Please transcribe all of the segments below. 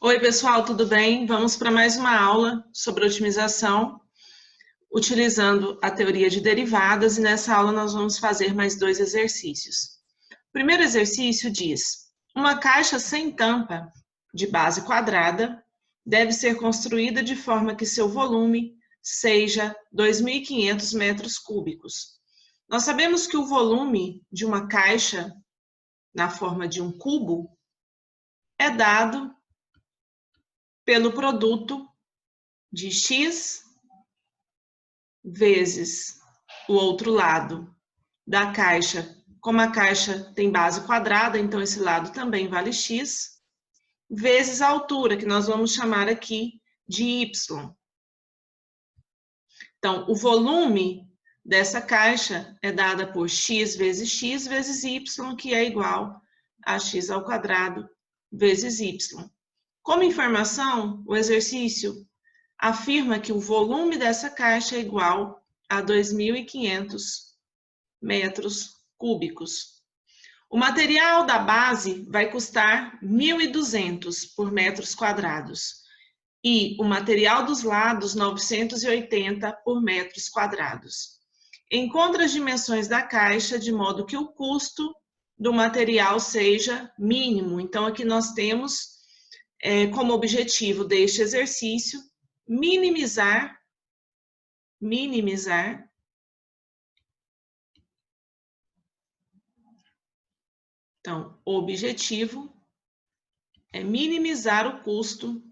Oi, pessoal, tudo bem? Vamos para mais uma aula sobre otimização, utilizando a teoria de derivadas, e nessa aula nós vamos fazer mais 2 exercícios. O primeiro exercício diz: uma caixa sem tampa de base quadrada deve ser construída de forma que seu volume seja 2.500 metros cúbicos. Nós sabemos que o volume de uma caixa na forma de um cubo é dado pelo produto de x vezes o outro lado da caixa. Como a caixa tem base quadrada, então esse lado também vale x, vezes a altura, que nós vamos chamar aqui de y. Então, o volume dessa caixa é dada por x vezes y, que é igual a x ao quadrado vezes y. Como informação, o exercício afirma que o volume dessa caixa é igual a 2.500 metros cúbicos. O material da base vai custar 1.200 por metros quadrados e o material dos lados 980 por metros quadrados. Encontre as dimensões da caixa de modo que o custo do material seja mínimo. Então, aqui nós temos como objetivo deste exercício minimizar. Então, o objetivo é minimizar o custo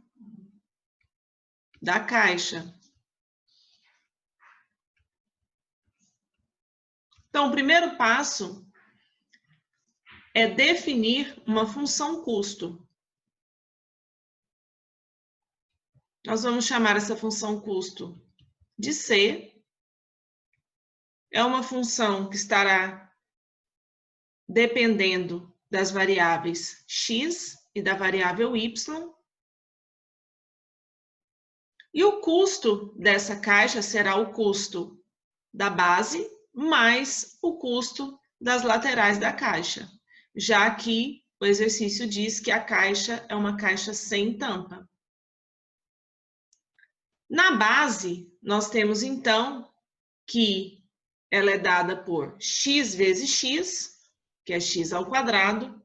da caixa. Então, o primeiro passo é definir uma função custo. Nós vamos chamar essa função custo de C. É uma função que estará dependendo das variáveis x e da variável y. E o custo dessa caixa será o custo da base mais o custo das laterais da caixa, já que o exercício diz que a caixa é uma caixa sem tampa. Na base, nós temos então que ela é dada por x vezes x, que é x ao quadrado,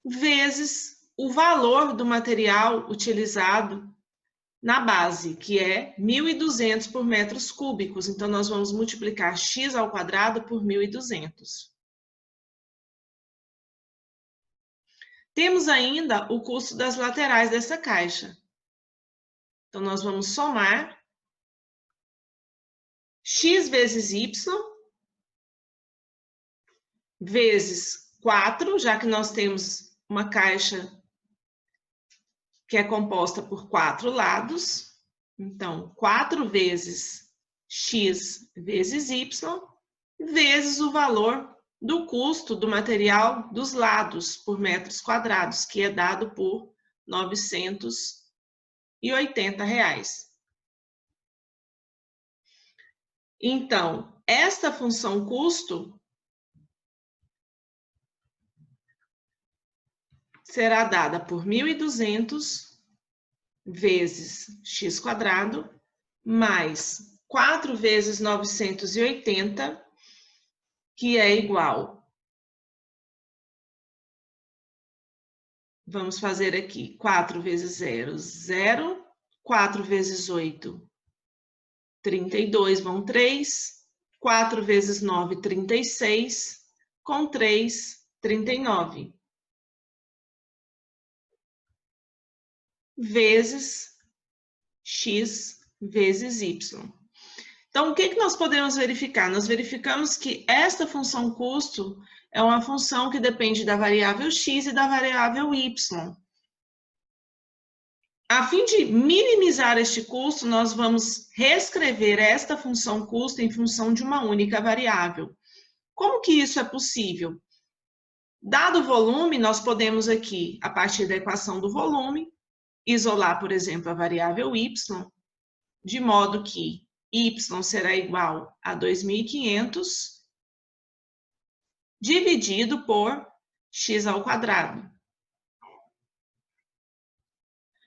vezes o valor do material utilizado na base, que é 1.200 por metros cúbicos. Então, nós vamos multiplicar x ao quadrado por 1.200. Temos ainda o custo das laterais dessa caixa. Então, nós vamos somar x vezes y vezes 4, já que nós temos uma caixa que é composta por 4 lados. Então, 4 vezes x vezes y, vezes o valor do custo do material dos lados por metros quadrados, que é dado por R$980. Então, esta função custo será dada por 1.200 vezes x quadrado mais 4 vezes 980, que é igual. Vamos fazer aqui 4 vezes 0, 0. 4 vezes 8, 32, vão 3. 4 vezes 9, 36. Com 3, 39. Vezes x vezes y. Então, o que nós podemos verificar? Nós verificamos que esta função custo é uma função que depende da variável x e da variável y. A fim de minimizar este custo, nós vamos reescrever esta função custo em função de uma única variável. Como que isso é possível? Dado o volume, nós podemos aqui, a partir da equação do volume, isolar, por exemplo, a variável y, de modo que y será igual a 2.500 dividido por x ao quadrado.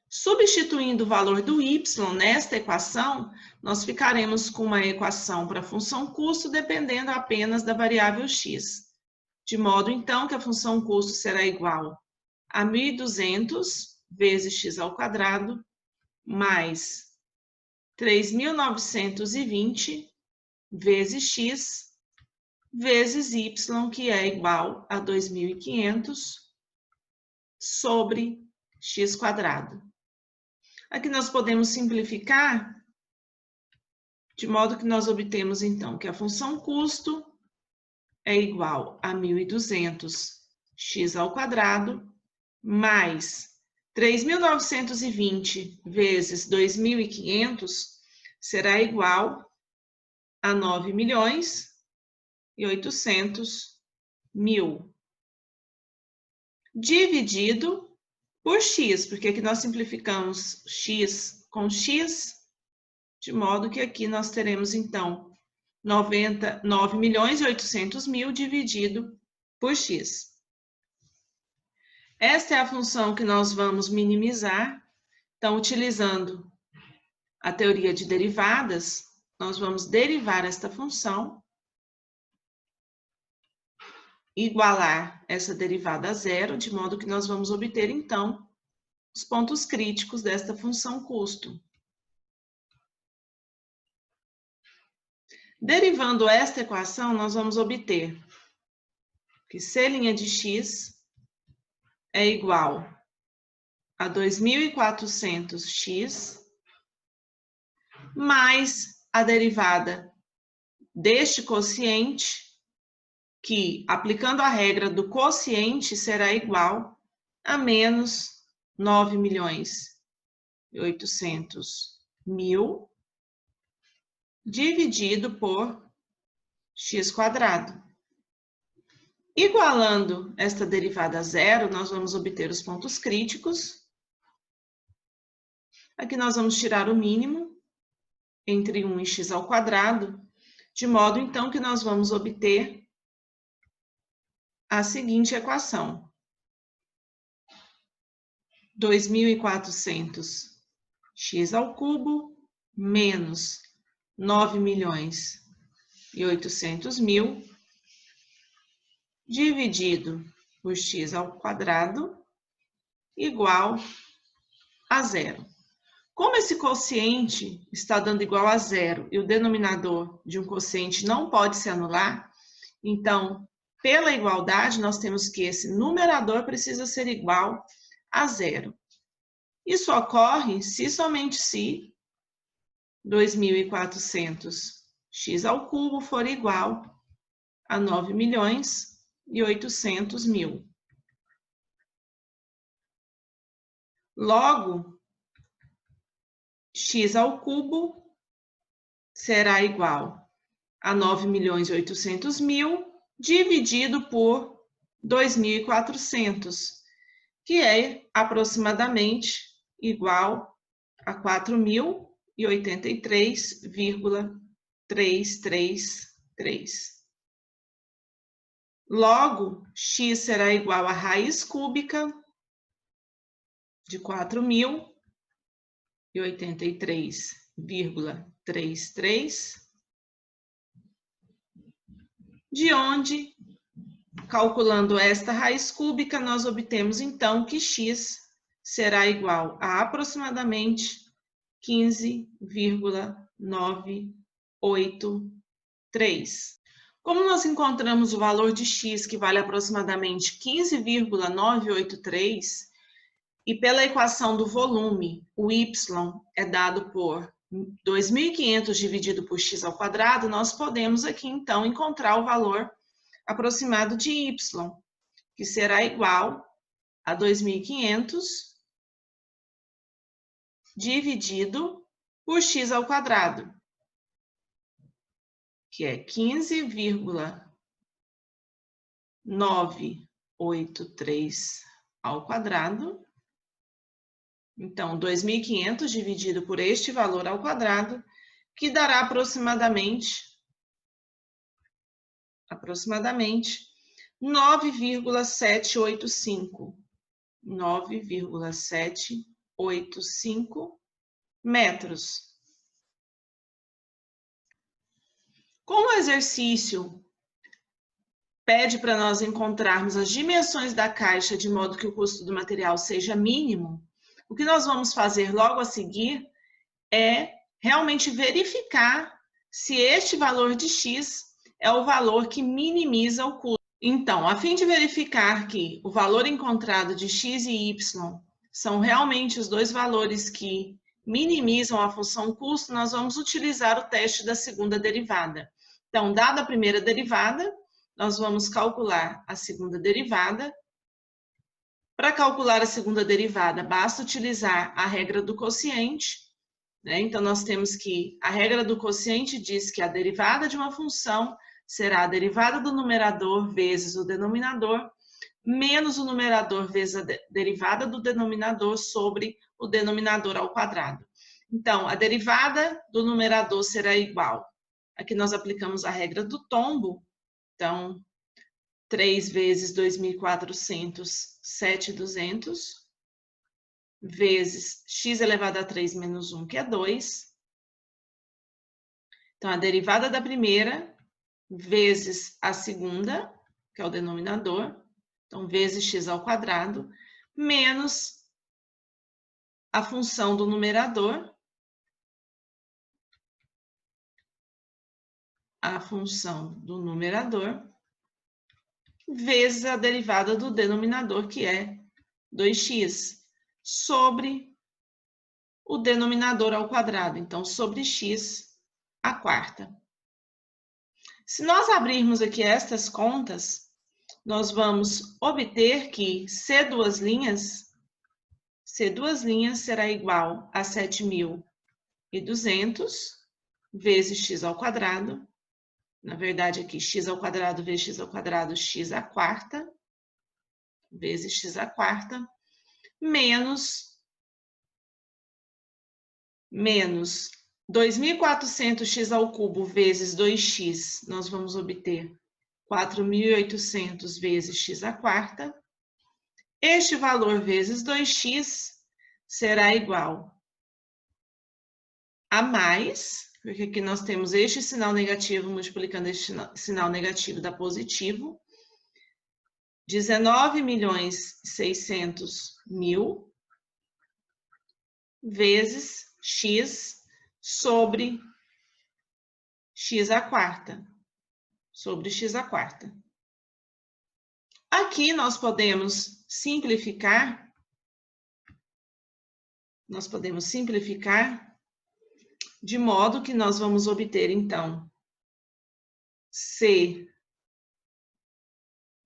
Substituindo o valor do y nesta equação, nós ficaremos com uma equação para a função custo dependendo apenas da variável x. De modo, então, que a função custo será igual a 1.200 vezes x ao quadrado mais 3.920 vezes x vezes y, que é igual a 2.500 sobre x quadrado. Aqui nós podemos simplificar, de modo que nós obtemos, então, que a função custo é igual a 1.200 x ao quadrado mais 3.920 vezes 2.500 será igual a 9.800.000 dividido por x, porque aqui nós simplificamos x com x, de modo que aqui nós teremos, então, 9.800.000 dividido por x. Esta é a função que nós vamos minimizar. Então, utilizando a teoria de derivadas, nós vamos derivar esta função, igualar essa derivada a zero, de modo que nós vamos obter, então, os pontos críticos desta função custo. Derivando esta equação, nós vamos obter que C' de x é igual a 2.400x mais a derivada deste quociente, que, aplicando a regra do quociente, será igual a menos 9.800.000 dividido por x quadrado. Igualando esta derivada a zero, nós vamos obter os pontos críticos. Aqui nós vamos tirar o mínimo entre 1 e x ao quadrado, de modo, então, que nós vamos obter a seguinte equação: 2.400x ao cubo menos 9.800.000 dividido por x ao quadrado igual a zero. Como esse quociente está dando igual a zero e o denominador de um quociente não pode se anular, então, pela igualdade, nós temos que esse numerador precisa ser igual a zero. Isso ocorre se somente se 2.400x ao cubo for igual a 9.800.000. Logo, x ao cubo será igual a 9.800.000 dividido por 2.400, que é aproximadamente igual a 4.083,333. Logo, x será igual a raiz cúbica de 4.083,33, de onde, calculando esta raiz cúbica, nós obtemos, então, que x será igual a aproximadamente 15,983. Como nós encontramos o valor de x, que vale aproximadamente 15,983, e pela equação do volume, o y é dado por 2.500 dividido por x ao quadrado, nós podemos aqui, então, encontrar o valor aproximado de y, que será igual a 2.500 dividido por x ao quadrado, que é 15,983 ao quadrado, Então, 2.500 dividido por este valor ao quadrado, que dará aproximadamente 9,785. 9,785 metros. Como o exercício pede para nós encontrarmos as dimensões da caixa de modo que o custo do material seja mínimo, o que nós vamos fazer logo a seguir é realmente verificar se este valor de X é o valor que minimiza o custo. Então, a fim de verificar que o valor encontrado de X e Y são realmente os dois valores que minimizam a função custo, nós vamos utilizar o teste da segunda derivada. Então, dada a primeira derivada, nós vamos calcular a segunda derivada. Para calcular a segunda derivada, basta utilizar a regra do quociente, né? Então, nós temos que a regra do quociente diz que a derivada de uma função será a derivada do numerador vezes o denominador, menos o numerador vezes a derivada do denominador sobre o denominador ao quadrado. Então, a derivada do numerador será igual. Aqui nós aplicamos a regra do tombo. Então, 3 vezes 2.400, 7.200, vezes x elevado a 3 menos 1, que é 2. Então, a derivada da primeira vezes a segunda, que é o denominador, então, vezes x ao quadrado, menos a função do numerador, vezes a derivada do denominador, que é 2x, sobre o denominador ao quadrado, então, sobre x à quarta. Se nós abrirmos aqui estas contas, nós vamos obter que C duas linhas será igual a 7.200 vezes x ao quadrado. Na verdade, aqui, x ao quadrado vezes x ao quadrado, x à quarta, vezes x à quarta, menos 2.400x ao cubo vezes 2x, nós vamos obter 4.800 vezes x à quarta. Este valor vezes 2x será igual a mais, porque aqui nós temos este sinal negativo multiplicando este sinal negativo dá positivo, 19.600.000 vezes x sobre x à quarta, Aqui nós podemos simplificar, de modo que nós vamos obter, então, C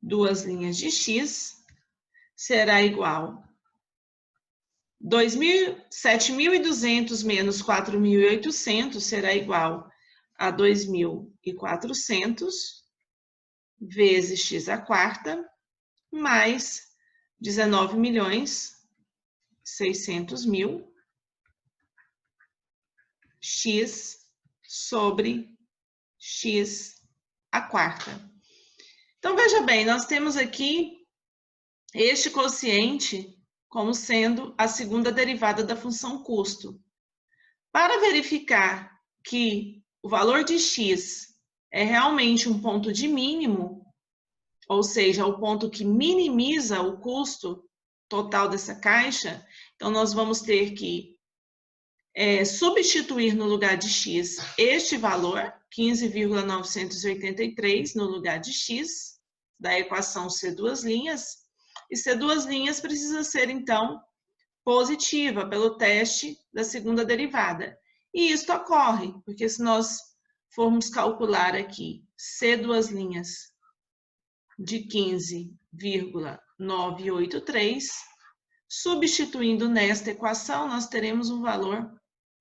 duas linhas de x será igual 7.200 menos 4.800 será igual a 2.400 vezes x à quarta, mais 19.600.000 x sobre x à quarta. Então, veja bem, nós temos aqui este quociente como sendo a segunda derivada da função custo. Para verificar que o valor de x é realmente um ponto de mínimo, ou seja, o ponto que minimiza o custo total dessa caixa, então nós vamos ter que substituir no lugar de x este valor, 15,983 no lugar de x, da equação C duas linhas, e C duas linhas precisa ser, então, positiva pelo teste da segunda derivada. E isto ocorre, porque se nós formos calcular aqui C duas linhas de 15,983, substituindo nesta equação, nós teremos um valor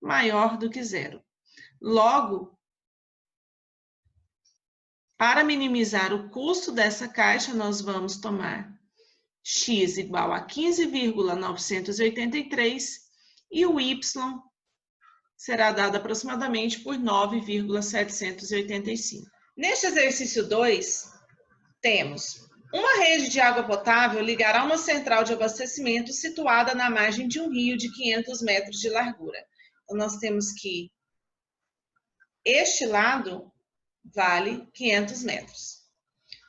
maior do que zero. Logo, para minimizar o custo dessa caixa, nós vamos tomar x igual a 15,983 e o y será dado aproximadamente por 9,785. Neste exercício 2, temos uma rede de água potável ligará uma central de abastecimento situada na margem de um rio de 500 metros de largura. Então, nós temos que este lado vale 500 metros.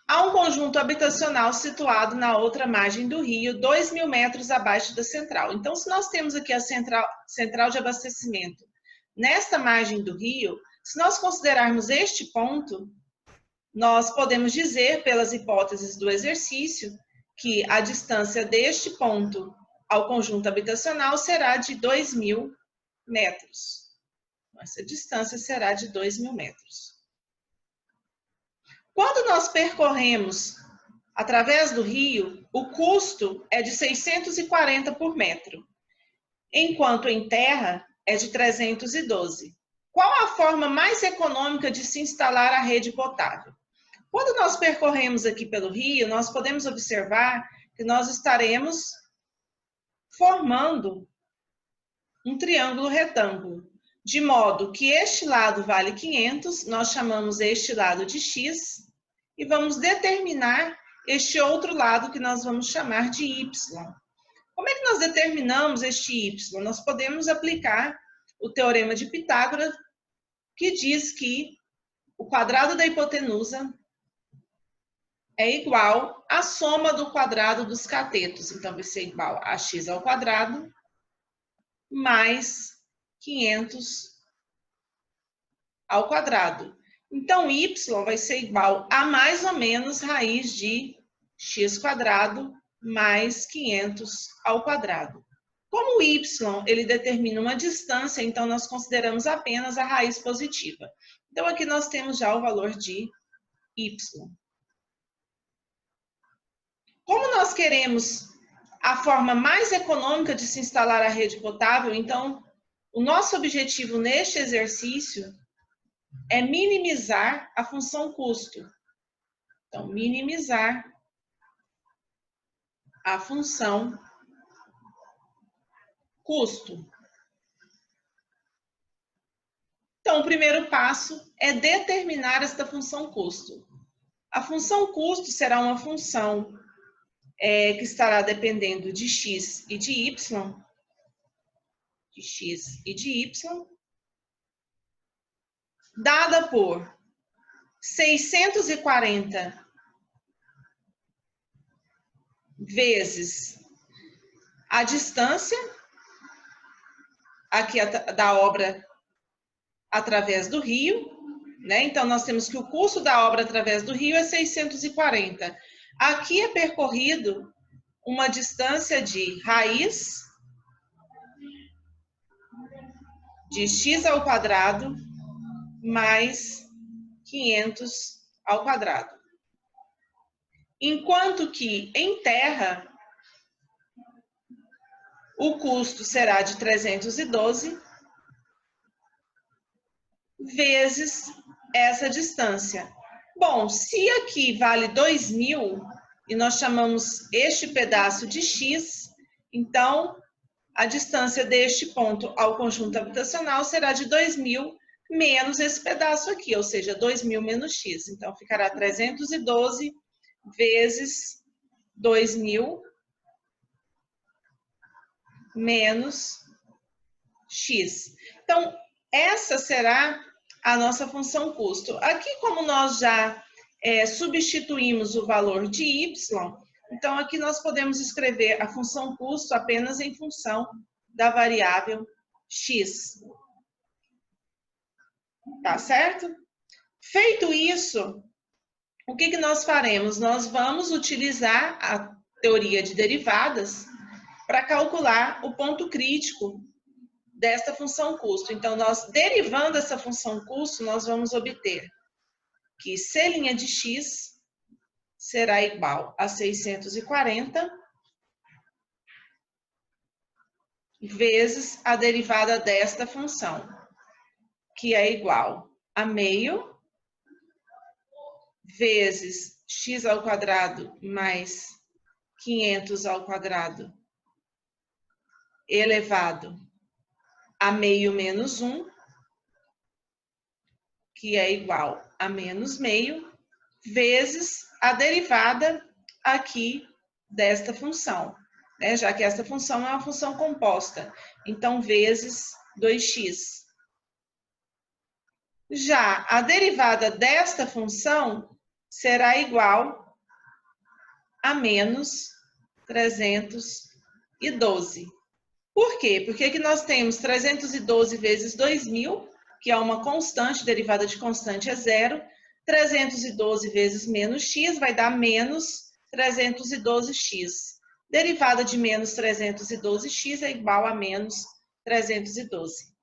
Há um conjunto habitacional situado na outra margem do rio, 2.000 metros abaixo da central. Então, se nós temos aqui a central de abastecimento nesta margem do rio, se nós considerarmos este ponto, nós podemos dizer, pelas hipóteses do exercício, que a distância deste ponto ao conjunto habitacional será de 2.000 metros. Essa distância será de 2.000 metros. Quando nós percorremos através do rio, o custo é de 640 por metro, enquanto em terra é de 312. Qual a forma mais econômica de se instalar a rede potável? Quando nós percorremos aqui pelo rio, nós podemos observar que nós estaremos formando um triângulo retângulo, de modo que este lado vale 500, nós chamamos este lado de x, e vamos determinar este outro lado que nós vamos chamar de y. Como é que nós determinamos este y? Nós podemos aplicar o teorema de Pitágoras, que diz que o quadrado da hipotenusa é igual à soma do quadrado dos catetos. Então, vai ser igual a x ao quadrado mais 500 ao quadrado. Então, y vai ser igual a mais ou menos raiz de x quadrado mais 500 ao quadrado. Como o y ele determina uma distância, então nós consideramos apenas a raiz positiva. Então, aqui nós temos já o valor de y. Como nós queremos a forma mais econômica de se instalar a rede potável, então, o nosso objetivo neste exercício é minimizar a função custo. Então, minimizar a função custo. Então, o primeiro passo é determinar esta função custo. A função custo será uma função que estará dependendo de x e de y, dada por 640 vezes a distância aqui da obra através do rio, né? Então, nós temos que o custo da obra através do rio é 640. Aqui é percorrido uma distância de raiz de x ao quadrado mais 500 ao quadrado. Enquanto que em terra, o custo será de 312 vezes essa distância. Bom, se aqui vale 2.000 e nós chamamos este pedaço de x, então a distância deste ponto ao conjunto habitacional será de 2.000 menos esse pedaço aqui, ou seja, 2.000 menos x. Então, ficará 312 vezes 2.000 menos x. Então, essa será a nossa função custo. Aqui, como nós já substituímos o valor de y, então aqui nós podemos escrever a função custo apenas em função da variável x. Tá certo? Feito isso, o que nós faremos? Nós vamos utilizar a teoria de derivadas para calcular o ponto crítico desta função custo. Então, nós derivando essa função custo, nós vamos obter que C' de x será igual a 640 vezes a derivada desta função, que é igual a meio vezes x ao quadrado mais 500 ao quadrado elevado a meio menos 1, que é igual a menos meio, vezes a derivada aqui desta função, né? Já que esta função é uma função composta, então vezes 2x. Já a derivada desta função será igual a menos 312. Por quê? Porque aqui nós temos 312 vezes 2.000, que é uma constante, derivada de constante é zero. 312 vezes menos x vai dar menos 312x. Derivada de menos 312x é igual a menos 312.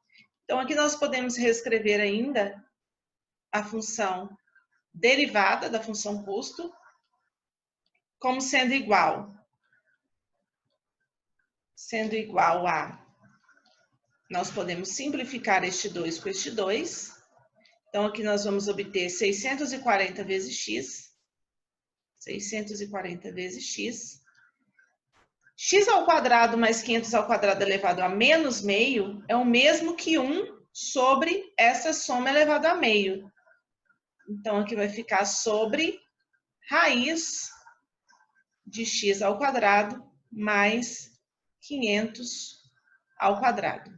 Então, aqui nós podemos reescrever ainda a função derivada da função custo como sendo igual a... Nós podemos simplificar este 2 com este 2. Então, aqui nós vamos obter 640 vezes x. 640 vezes x. X ao quadrado mais 500 ao quadrado elevado a menos meio é o mesmo que 1 sobre essa soma elevada a meio. Então, aqui vai ficar sobre raiz de x ao quadrado mais 500 ao quadrado.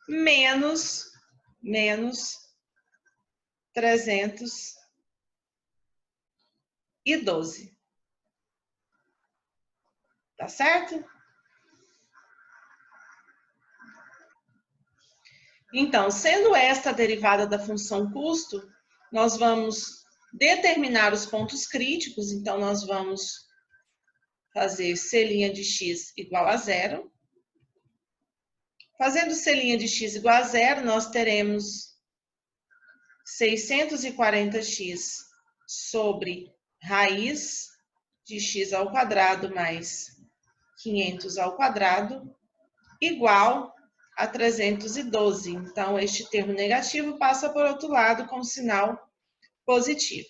Menos 312. Tá certo? Então, sendo esta a derivada da função custo, nós vamos determinar os pontos críticos. Então, nós vamos fazer C' de x igual a zero. Fazendo C' de x igual a zero, nós teremos 640x sobre raiz de x ao quadrado mais 500 ao quadrado igual a 312. Então, este termo negativo passa por outro lado com sinal positivo.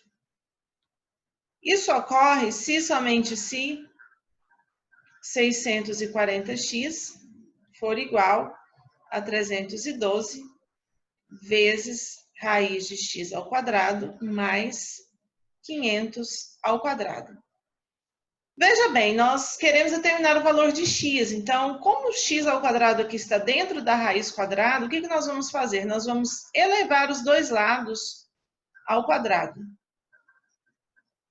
Isso ocorre se e somente se 640x for igual a 312 vezes raiz de x ao quadrado mais 500 ao quadrado. Veja bem, nós queremos determinar o valor de x. Então, como x ao quadrado aqui está dentro da raiz quadrada, o que nós vamos fazer? Nós vamos elevar os dois lados ao quadrado.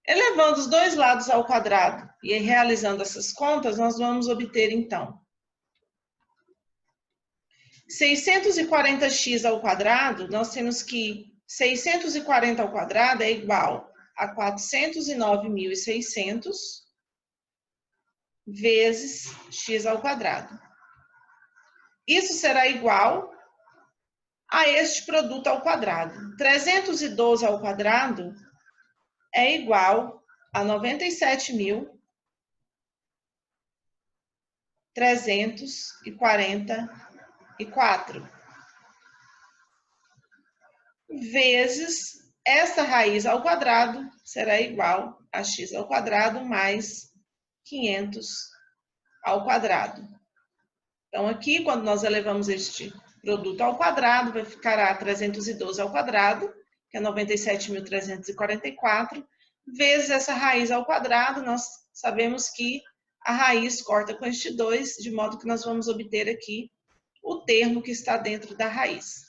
Elevando os dois lados ao quadrado e realizando essas contas, nós vamos obter, então, 640x ao quadrado, nós temos que 640 ao quadrado é igual a 409.600 vezes x ao quadrado. Isso será igual a este produto ao quadrado. 312 ao quadrado é igual a 97.344 vezes esta raiz ao quadrado será igual a x ao quadrado mais 500 ao quadrado. Então, aqui, quando nós elevamos este produto ao quadrado, vai ficar 312 ao quadrado, que é 97.344, vezes essa raiz ao quadrado, nós sabemos que a raiz corta com este 2, de modo que nós vamos obter aqui o termo que está dentro da raiz.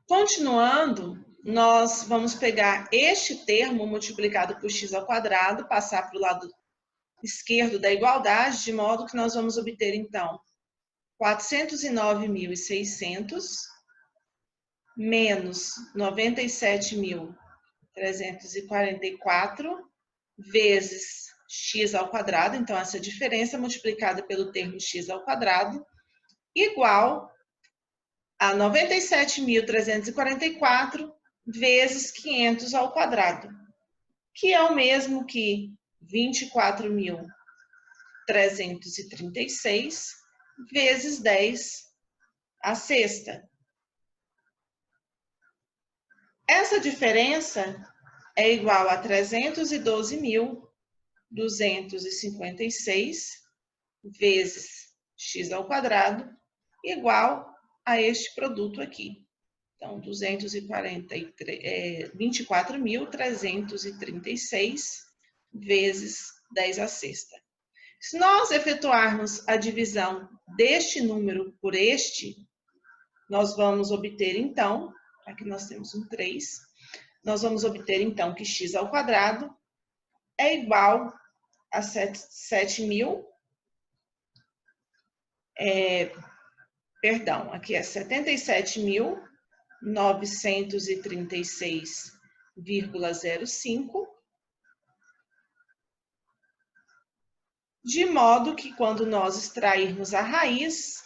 Continuando, nós vamos pegar este termo multiplicado por x ao quadrado, passar para o lado esquerdo da igualdade, de modo que nós vamos obter, então, 409.600 menos 97.344 vezes x ao quadrado, então, essa diferença multiplicada pelo termo x ao quadrado, igual a 97.344 vezes 500 ao quadrado, que é o mesmo que 24.336 vezes 10 à sexta. Essa diferença é igual a 312.256 vezes x ao quadrado, igual a este produto aqui. Então, 24.336 vezes 10 à sexta. Se nós efetuarmos a divisão deste número por este, nós vamos obter, então, aqui nós temos um 3, nós vamos obter, então, que x ao quadrado é igual a 77.936,05, de modo que quando nós extrairmos a raiz,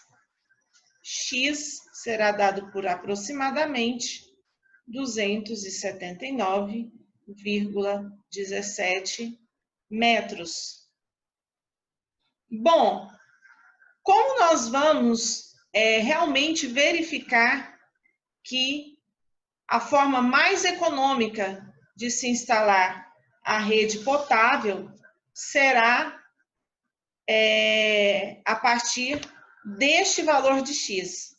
x será dado por aproximadamente 279,17 metros. Bom, como nós vamos realmente verificar que a forma mais econômica de se instalar a rede potável será a partir deste valor de x?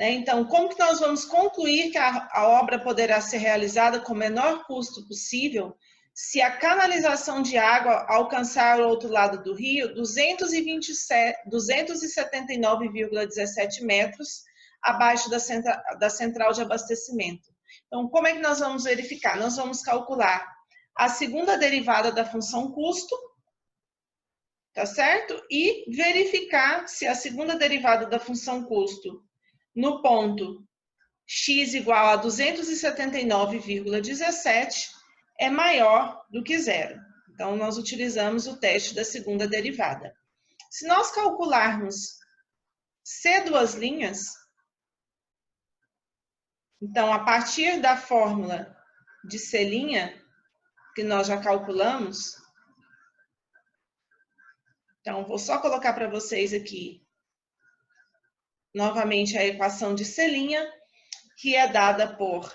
Então, como que nós vamos concluir que a obra poderá ser realizada com o menor custo possível se a canalização de água alcançar o outro lado do rio 279,17 metros abaixo da central de abastecimento? Então, como é que nós vamos verificar? Nós vamos calcular a segunda derivada da função custo, tá certo? E verificar se a segunda derivada da função custo no ponto x igual a 279,17 é maior do que zero. Então, nós utilizamos o teste da segunda derivada. Se nós calcularmos C2', então, a partir da fórmula de C', que nós já calculamos, então, vou só colocar para vocês aqui novamente a equação de C', que é dada por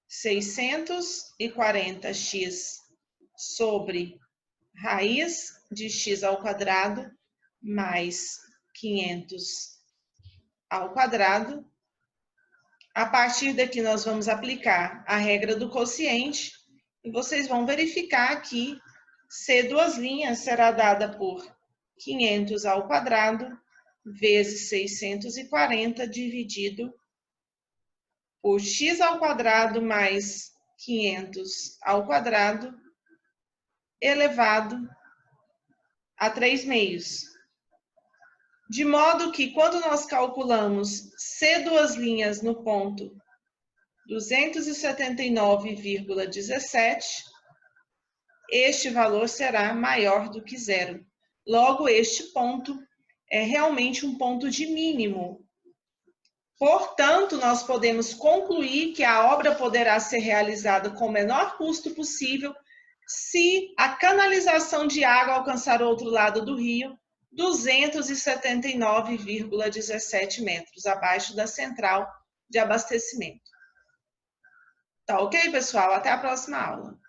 640x sobre raiz de x ao quadrado mais 500 ao quadrado. A partir daqui, nós vamos aplicar a regra do quociente e vocês vão verificar que C2' será dada por 500 ao quadrado vezes 640 dividido por x ao quadrado mais 500 ao quadrado elevado a 3/2. De modo que quando nós calculamos C2' no ponto 279,17, este valor será maior do que zero. Logo, este ponto é realmente um ponto de mínimo. Portanto, nós podemos concluir que a obra poderá ser realizada com o menor custo possível se a canalização de água alcançar o outro lado do rio 279,17 metros abaixo da central de abastecimento. Tá ok, pessoal? Até a próxima aula.